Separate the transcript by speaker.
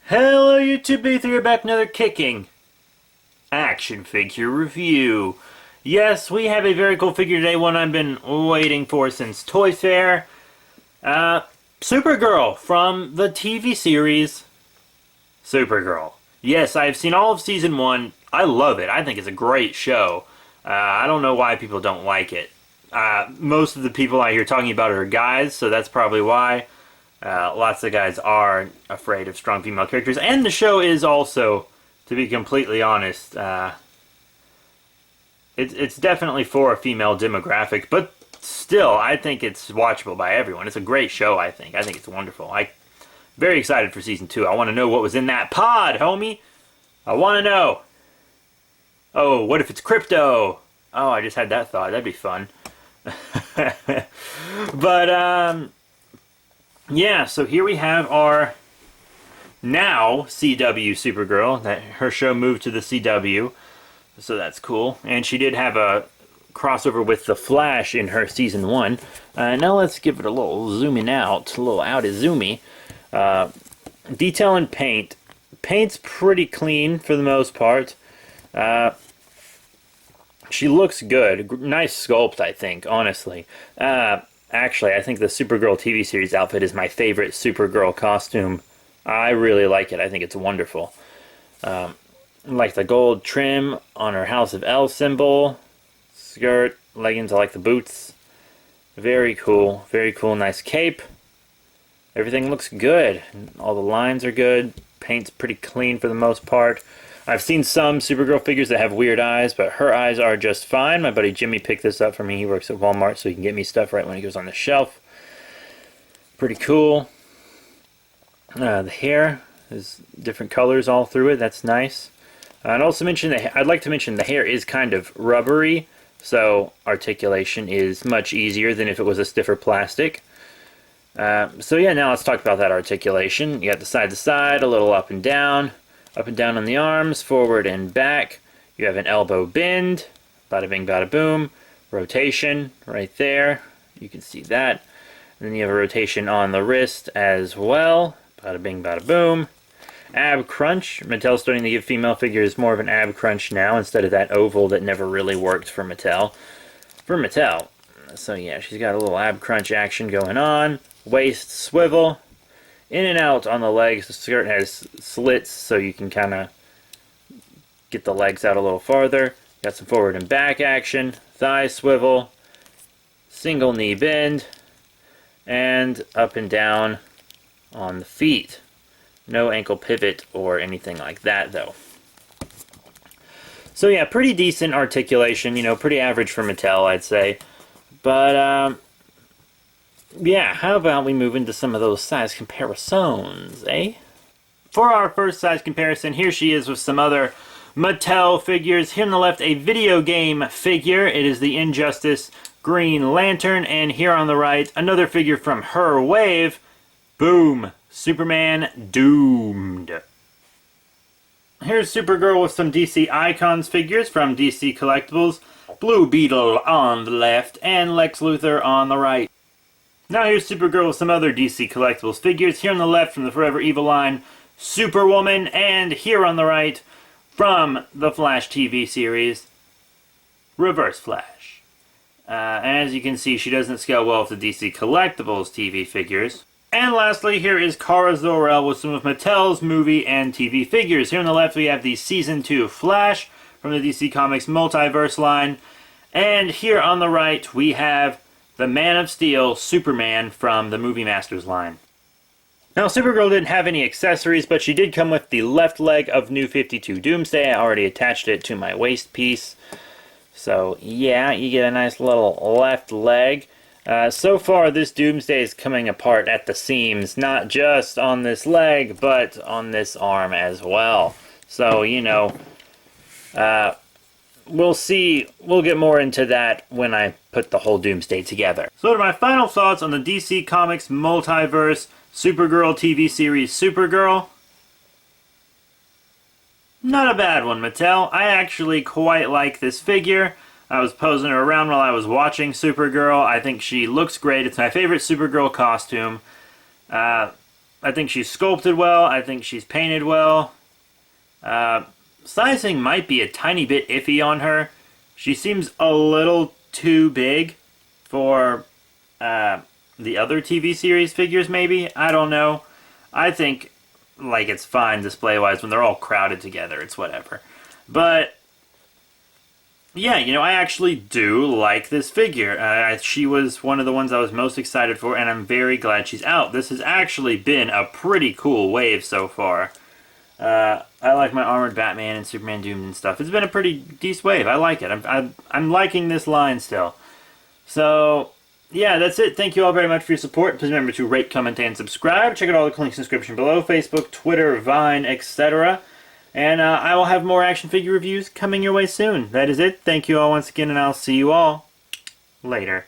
Speaker 1: Hello YouTube, B3 back another kicking action figure review. Yes, we have a very cool figure today, one I've been waiting for since Toy Fair. Supergirl from the TV series Supergirl. Yes, I've seen all of season 1. I love it. I think it's a great show. I don't know why people don't like it. Most of the people I hear talking about it are guys, so that's probably why. Lots of guys are afraid of strong female characters, and the show is also, to be completely honest, it's definitely for a female demographic, but still, I think it's watchable by everyone. It's a great show, I think. I think it's wonderful. I'm very excited for season 2. I want to know what was in that pod, homie. I want to know. Oh, what if it's crypto? Oh, I just had that thought. That'd be fun. But, yeah, so here we have our now CW Supergirl. That her show moved to the CW, so that's cool. And she did have a crossover with The Flash in her season 1. Now let's give it a little zooming out, a little outy zoomy. Detail and paint. Paint's pretty clean for the most part. She looks good. Nice sculpt, I think, honestly. Actually, I think the Supergirl TV series outfit is my favorite Supergirl costume. I really like it. I think it's wonderful. Like the gold trim on her House of L symbol. Skirt, leggings, I like the boots. Very cool. Very cool. Nice cape. Everything looks good. All the lines are good. Paint's pretty clean for the most part. I've seen some Supergirl figures that have weird eyes, but her eyes are just fine. My buddy Jimmy picked this up for me. He works at Walmart, so he can get me stuff right when it goes on the shelf. Pretty cool. The hair is different colors all through it. That's nice. I'd also mention that I'd like to mention the hair is kind of rubbery, so articulation is much easier than if it was a stiffer plastic. So yeah, now let's talk about that articulation. You got the side to side, a little up and down. Up and down on the arms, forward and back. You have an elbow bend, bada bing, bada boom. Rotation right there. You can see that. And then you have a rotation on the wrist as well. Bada bing, bada boom. Ab crunch. Mattel's starting to give female figures more of an ab crunch now instead of that oval that never really worked for Mattel. So yeah, she's got a little ab crunch action going on. Waist swivel. In and out on the legs. The skirt has slits so you can kind of get the legs out a little farther. Got some forward and back action. Thigh swivel. Single knee bend. And up and down on the feet. No ankle pivot or anything like that though. So yeah, pretty decent articulation. You know, pretty average for Mattel, I'd say. But, yeah, how about we move into some of those size comparisons, eh? For our first size comparison, here she is with some other Mattel figures. Here on the left, a video game figure. It is the Injustice Green Lantern. And here on the right, another figure from her wave. Boom! Superman Doomed. Here's Supergirl with some DC Icons figures from DC Collectibles. Blue Beetle on the left and Lex Luthor on the right. Now here's Supergirl with some other DC Collectibles figures. Here on the left from the Forever Evil line, Superwoman, and here on the right from the Flash TV series, Reverse Flash. As you can see, she doesn't scale well with the DC Collectibles TV figures. And lastly, here is Kara Zor-El with some of Mattel's movie and TV figures. Here on the left we have the Season 2 Flash from the DC Comics Multiverse line. And here on the right we have the Man of Steel, Superman, from the Movie Masters line. Now, Supergirl didn't have any accessories, but she did come with the left leg of New 52 Doomsday. I already attached it to my waist piece. So, yeah, you get a nice little left leg. So far, this Doomsday is coming apart at the seams, not just on this leg, but on this arm as well. So, you know, we'll see. We'll get more into that when I put the whole Doomsday together. So to my final thoughts on the DC Comics Multiverse Supergirl TV series Supergirl. Not a bad one, Mattel. I actually quite like this figure. I was posing her around while I was watching Supergirl. I think she looks great. It's my favorite Supergirl costume. I think she's sculpted well. I think she's painted well. Sizing might be a tiny bit iffy on her. She seems a little too big for the other TV series figures, maybe. I don't know. I think, like, it's fine display-wise when they're all crowded together. It's whatever. But yeah, you know, I actually do like this figure. She was one of the ones I was most excited for, and I'm very glad she's out. This has actually been a pretty cool wave so far. I like my Armored Batman and Superman Doomed and stuff. It's been a pretty decent wave. I like it. I'm liking this line still. So, yeah, that's it. Thank you all very much for your support. Please remember to rate, comment, and subscribe. Check out all the links in the description below. Facebook, Twitter, Vine, etc. And I will have more action figure reviews coming your way soon. That is it. Thank you all once again, and I'll see you all later.